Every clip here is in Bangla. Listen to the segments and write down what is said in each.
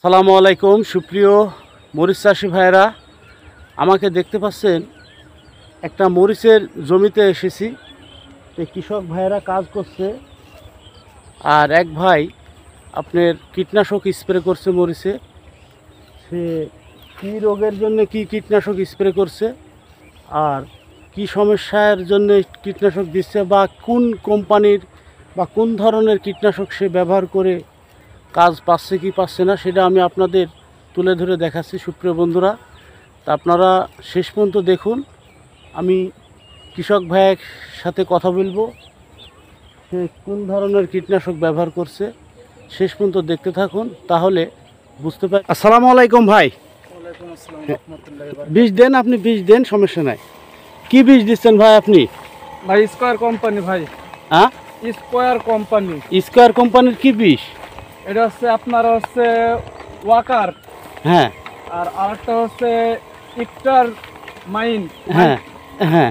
আসসালামু আলাইকুম সুপ্রিয় মরিচ চাষি ভাইরা, আমাকে দেখতে পাচ্ছেন একটা মরিচের জমিতে এসেছি। কৃষক ভাইরা কাজ করছে আর এক ভাই আপনার কীটনাশক স্প্রে করছে মরিচে। সে কী রোগের জন্য কি কীটনাশক স্প্রে করছে আর কি সমস্যার জন্য কীটনাশক দিচ্ছে বা কোন কোম্পানির বা কোন ধরনের কীটনাশক সে ব্যবহার করে কাজ পাচ্ছে কি পাচ্ছে না সেটা আমি আপনাদের তুলে ধরে দেখাচ্ছি সুপ্রিয় বন্ধুরা। তা আপনারা শেষ পর্যন্ত দেখুন। আমি কৃষক ভাইয়ের সাথে কথা বলবো, সে কোন ধরনের কীটনাশক ব্যবহার করছে, শেষ পর্যন্ত দেখতে থাকুন, তাহলে বুঝতে পারি। আসসালামু আলাইকুম ভাই। বীজ দেন, আপনি বীজ দেন, সমস্যা নাই। কি বীজ দিচ্ছেন ভাই আপনি? ভাই স্কয়ার কোম্পানি। ভাই হ্যাঁ, স্কয়ার কোম্পানি। স্কয়ার কোম্পানির কি বীজ? এটা হচ্ছে আপনার হচ্ছে ওয়াকার, হ্যাঁ, আর আরেকটা হচ্ছে ইকটার মাইন। হ্যাঁ হ্যাঁ।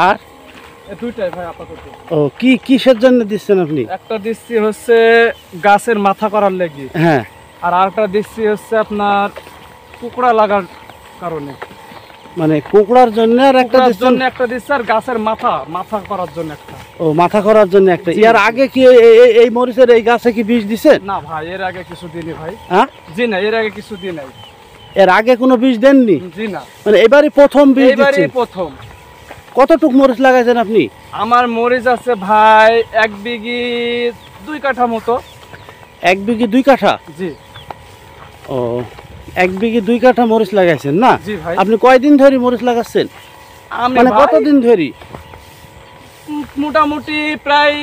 আর এই দুইটাই ভাই আপাতত। ও কি কিসের জন্য দিচ্ছেন আপনি? একটা দিচ্ছি হচ্ছে গাছের মাথা করার লাগি, হ্যাঁ, আর আরেকটা দিচ্ছি হচ্ছে আপনার কুকড়া লাগার কারণে। মানে কোকড়ার জন্য আর একটা কুকড়ার দিচ্ছেন? জন্য একটা দিচ্ছি, আর গাছের মাথা করার জন্য একটা। ও মাথা করার জন্য একটা। জি। এর আগে কি এই মরিচের এই গাছে কি বীজ দিছেন? না ভাই, এর আগে কিছু দিনই ভাই। হ্যাঁ, জি না, এর আগে কিছু দিন নাই। এর আগে কোনো বীজ দেননি? জি না, মানে এবারই প্রথম বীজ এইবারই দিচ্ছেন? প্রথম। কতটুক মরিচ লাগাইছেন আপনি? আমার মরিচ আছে ভাই 1 বিঘি 2 কাঠা মতো। 1 বিঘি 2 কাঠা? জি। ও 1 বিঘি 2 কাঠা মরিচ লাগাইছেন না? জি ভাই। আপনি কয়দিন ধরে মরিচ লাগাচ্ছেন? আমি মানে ভাই কতদিন ধরে? মোটামুটি প্রায়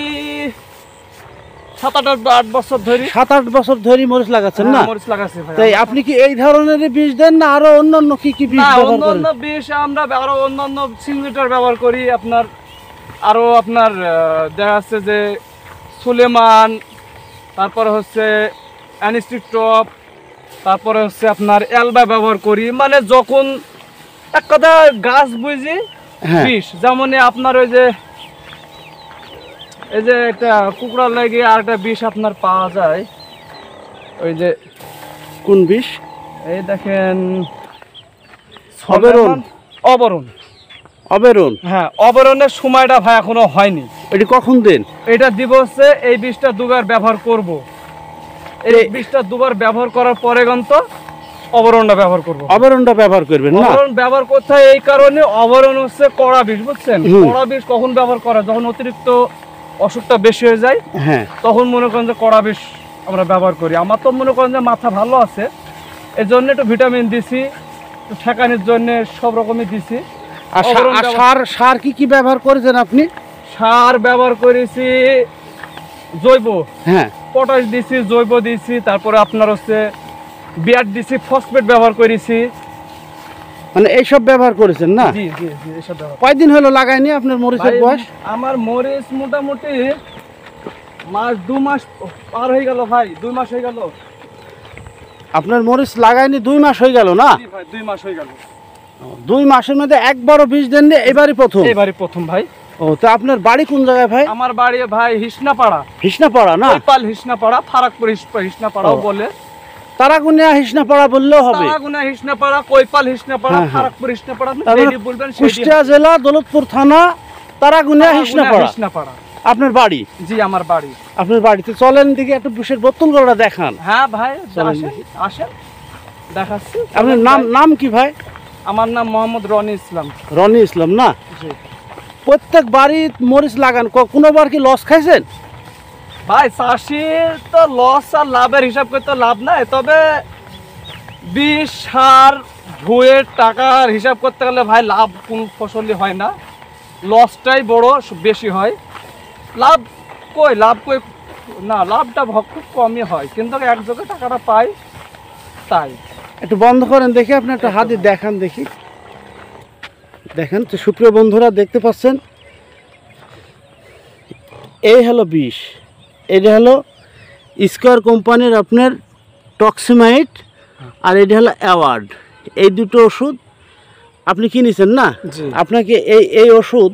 7-8 বছর ধরে। 7-8 বছর ধরে মরিচ লাগাচ্ছেন না? মরিচ লাগাচ্ছি ভাই। তাই আপনি কি এই ধরনের বীজ দেন না আরো অন্যান্য কি কি বীজ না, ব্যবহার করেন? অন্যান্য বিষ আমরা আরো অন্যান্য সিগনেচার ব্যবহার করি। আপনার আরো আপনার দেখা যাচ্ছে যে সুলেমান, তারপরে হচ্ছে অ্যানিস্টিক টপ, তারপরে হচ্ছে আপনার অ্যালবা ব্যবহার করি। মানে যখন এক কথা গাছ বুঝি হ্যাঁ। বিষ, যেমন আপনার ওই যে এই যে একটা কুকুরা লাগে আর একটা বিষ আপনার পাওয়া যায়, ওই যে কোন বিষ? এই দেখেন অবেরন। অবরণ। অবেরন? হ্যাঁ, অবরণের সময়টা ভাই এখনো হয়নি। এটি কখন দেন? এটা দিব হচ্ছে এই বিষটা দুবার ব্যবহার করব। এই বিষটা দুবার ব্যবহার করার পরে গন্ত অবরণটা ব্যবহার করব। অবেরনটা ব্যবহার করবেন না? অবরণ ব্যবহার করতে হয় এই কারণে, অবরণ হচ্ছে কড়া বিষ, বুঝছেন? কড়া বিষ কখন ব্যবহার করা? যখন অতিরিক্ত অসুখটা বেশি হয়ে যায়, হ্যাঁ, তখন মনে করেন যে কড়া বিষ আমরা ব্যবহার করি। আমার তো মনে করেন যে মাথা ভালো আছে, এই জন্য একটু ভিটামিন দিছি, ঠেকানোর জন্য সব রকমই দিছি। আর সার কি কি ব্যবহার করেছেন আপনি? সার ব্যবহার করেছি জৈব, হ্যাঁ, পটাশ দিছি, জৈব দিছি, তারপরে আপনার হচ্ছে বিয়ার দিছি, ফসফেট ব্যবহার করেছি। মানে এইসব ব্যবহার করেছেন না? জি জি জি, এসব ব্যবহার। কয়দিন হলো লাগাইনি আপনার মরিচের ভাই, বয়স? আমার মরিচ মোটামুটি 2 মাস পার হয়ে গেল ভাই, 2 মাস হয়ে গেল। আপনার মরিচ লাগাইনি 2 মাস হয়ে গেল না? জি ভাই, 2 মাস হয়ে গেল। 2 মাসের মধ্যে একবারও বীজ দেননি? এবারই প্রথম? এবারে প্রথম ভাই। ও, তা আপনার বাড়ি কোন জায়গায় ভাই? আমার বাড়ি ভাই হিসনাপাড়া। হিসনাপাড়া না? কৈপাল হিসনাপাড়া, ফারাকপুর হিসনাপাড়াও বলে। তারাগুনিয়া হিসনাপাড়া বললেও হবে? তারাগুনা হিসনাপাড়া, কৈপাল হিসনাপাড়া, হ্যাঁ, হ্যাঁ। ফারাকপুর হিসনাপাড়া, আপনি তারপরে যেটি বলবেন সেটি। কুষ্টিয়া জেলা দৌলতপুর থানা তারাগুনিয়া হিসনাপাড়া হিসনাপাড়া আপনার বাড়ি? জি, আমার বাড়ি। আপনার বাড়িতে চলেন দিকে একটু বুশের বোতল করে দেখান। হ্যাঁ ভাই, চলেন আসেন দেখি। আসেন, দেখাচ্ছি। আপনার নাম কি ভাই? আমার নাম মোহাম্মদ রনি ইসলাম। রনি ইসলাম না? জি প্রত্যেক বাড়ি মরিচ লাগান, কোনোবার কি লস খাইছেন? ভাই, চাষি তো লস আর লাভের হিসাব করতে লাভ নাই, তবে বিষ সার ভুয়ের টাকার হিসাব করতে গেলে ভাই লাভ কোন ফসলই হয় না, লসটাই বড় বেশি হয়। লাভ কই না, লাভটা খুব কমই হয়, কিন্তু এক জায়গায় টাকাটা পাই তাই। একটু বন্ধ করেন দেখি, আপনি একটা হাতে দেখান দেখি। দেখেন তো সুপ্রিয় বন্ধুরা, দেখতে পাচ্ছেন এই হলো বিষ, এটা হলো স্কয়ার কোম্পানির আপনার টক্সিমাইট, আর এটা হলো অ্যাওয়ার্ড। এই দুটো ওষুধ আপনি কিনেছেন না? জি। আপনাকে এই ওষুধ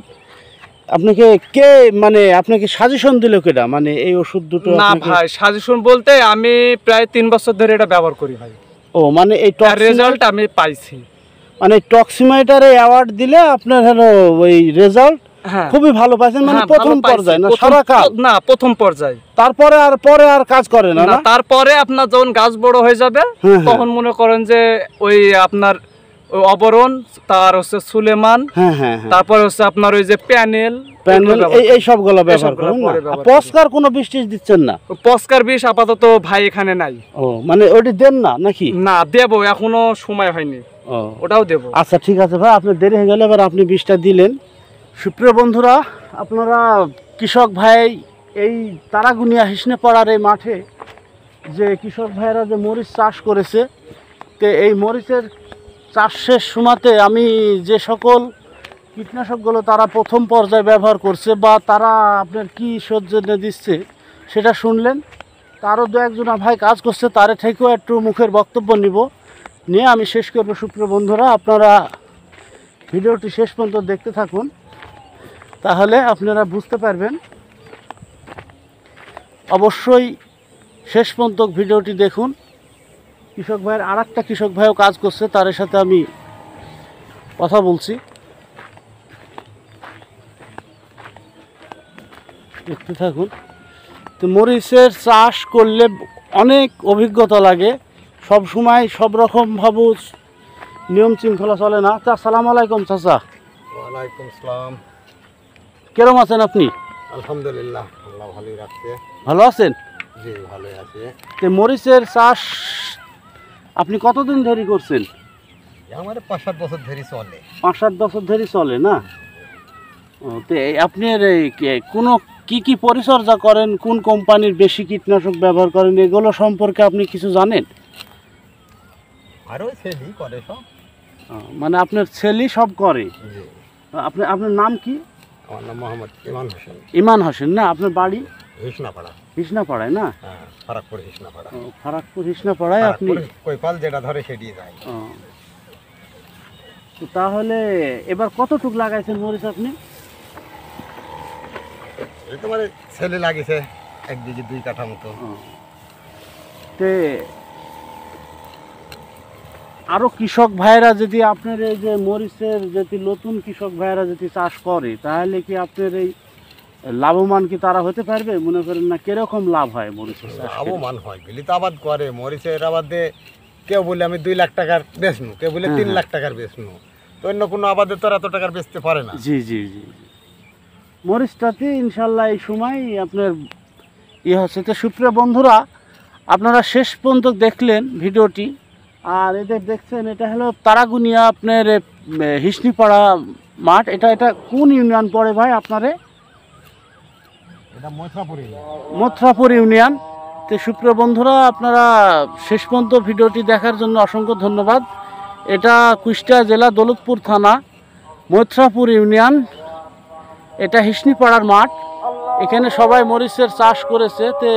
আপনাকে কে মানে আপনাকে সাজেশন দিল কেডা মানে এই ওষুধ দুটো না ভাই সাজেশন বলতে আমি প্রায় 3 বছর ধরে এটা ব্যবহার করি ভাই। ও মানে এই রেজাল্ট আমি পাইছি, মানে টক্সিমাইটারে অ্যাওয়ার্ড দিলে আপনার হলো ওই রেজাল্ট খুবই ভালো পাইছেন, মানে প্রথম পর্যায়ে না সারা কাজ না প্রথম পর্যায়ে, তারপরে আর কাজ করে না না তারপরে আপনার যখন গাছ বড় হয়ে যাবে তখন মনে করেন যে ওই আপনার অবরণ তার হচ্ছে সুলেমান, তারপরে হচ্ছে আপনার ওই যে প্যানেল এই সবগুলো ব্যবহার করেন না। পস্কার কোনো বিষ দিচ্ছেন না? পস্কার বিষ আপাতত ভাই এখানে নাই। ও মানে ওটি দেন না নাকি? না দেবো, এখনো সময় হয়নি, ওটাও দেবো। আচ্ছা ঠিক আছে ভাই, আপনি দেরি হয়ে গেলে এবার আপনি বিষটা দিলেন। সুপ্রিয় বন্ধুরা, আপনারা কৃষক ভাই এই তারাগুনিয়া হিসনেপাড়ার এই মাঠে যে কৃষক ভাইয়েরা যে মরিচ চাষ করেছে, তো এই মরিচের চাষ শেষ সময়তে আমি যে সকল কীটনাশকগুলো তারা প্রথম পর্যায়ে ব্যবহার করছে বা তারা আপনার কী সৌজন্যে দিচ্ছে সেটা শুনলেন। তারও দু একজন ভাই কাজ করছে, তারে থেকেও একটু মুখের বক্তব্য নিয়ে আমি শেষ করবো। সুপ্রিয় বন্ধুরা, আপনারা ভিডিওটি শেষ পর্যন্ত দেখতে থাকুন, তাহলে আপনারা বুঝতে পারবেন। অবশ্যই শেষ পর্যন্ত ভিডিওটি দেখুন। কৃষক ভাইয়ের আর একটা কৃষক ভাইও কাজ করছে, তার সাথে আমি কথা বলছি, দেখতে থাকুন। তো মরিচের চাষ করলে অনেক অভিজ্ঞতা লাগে, সব সময় সব রকম ভাবে নিয়ম শৃঙ্খলা চলে না। আসসালামু আলাইকুম চাচা। ওয়ালাইকুম আসসালাম। কেরম আছেন আপনি? আলহামদুলিল্লাহ, আল্লাহ ভালোই রাখছে। ভালো আছেন? জি ভালোই আছে। তো মরিচের চাষ আপনি কতদিন ধরে করছেন? আমার 5-7 বছর ধরে চলে। 5-7 বছর ধরে চলে না? ও, তো আপনার কোনো কি পরিচর্যা করেন, কোন কোম্পানির বেশি কীটনাশক ব্যবহার করেন, এগুলো সম্পর্কে আপনি কিছু জানেন? আরও ছেলেই করে সব। মানে আপনার ছেলে সব করে? আপনার নাম কি? আমার নাম মোহাম্মদ ইমান হোসেন। ইমান হোসেন না? আপনার বাড়ি হিসনাপাড়া। হিসনাপাড়ায় না? হ্যাঁ, ফারাকপুর হিসনাপাড়া। ফারাকপুর হিসনাপাড়ায় আপনি কৈপাল যেটা ধরে সেটি যায়। তাহলে এবার কতটুক লাগাইছেন মরিচ আপনি? এই তোমার ছেলে লাগিয়েছে 1 বিঘে 2 কাঠা মতো। তে আরো কৃষক ভাইরা যদি আপনার এই যে মরিচের যদি নতুন কৃষক ভাইরা যদি চাষ করে, তাহলে কি আপনার এই লাভবান কি তারা হতে পারবে? মনে করেন না কিরকম লাভ হয় মরিচের চাষ? লাভবান হয়, গেলি তো আবাদ করে মরিচের আবাদে। কেউ বলে আমি 2 লাখ টাকার বেচনু, কেউ বলে 3 লাখ টাকার বেচনু, তো অন্য কোনো আবাদে তো এত টাকার বেচতে পারে না। জি জি জি, মরিচটাতে ইনশাল্লাহ এই সময় আপনার হচ্ছে। তো সুপ্রিয় বন্ধুরা, আপনারা শেষ পর্যন্ত দেখলেন ভিডিওটি, আর এদের দেখছেন এটা হলো তারাগুনিয়া আপনার হিসনিপাড়া মাঠ। এটা কোন ইউনিয়ন পড়ে ভাই আপনারে? এটা মথুরাপুর ইউনিয়ন। তো সুপ্রিয় বন্ধুরা, আপনারা শেষ পর্যন্ত ভিডিওটি দেখার জন্য অসংখ্য ধন্যবাদ। এটা কুষ্টিয়া জেলা দৌলতপুর থানা, মথুরাপুর ইউনিয়ন। এটা হিসনিপাড়ার মাঠ, এখানে সবাই মরিচের চাষ করেছে। তো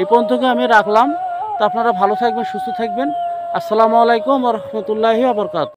এই পর্যন্তকে আমি রাখলাম। তো আপনারা ভালো থাকবেন, সুস্থ থাকবেন। আসসালামু আলাইকুম ওয়া রাহমাতুল্লাহি ওয়া বারাকাতুহু।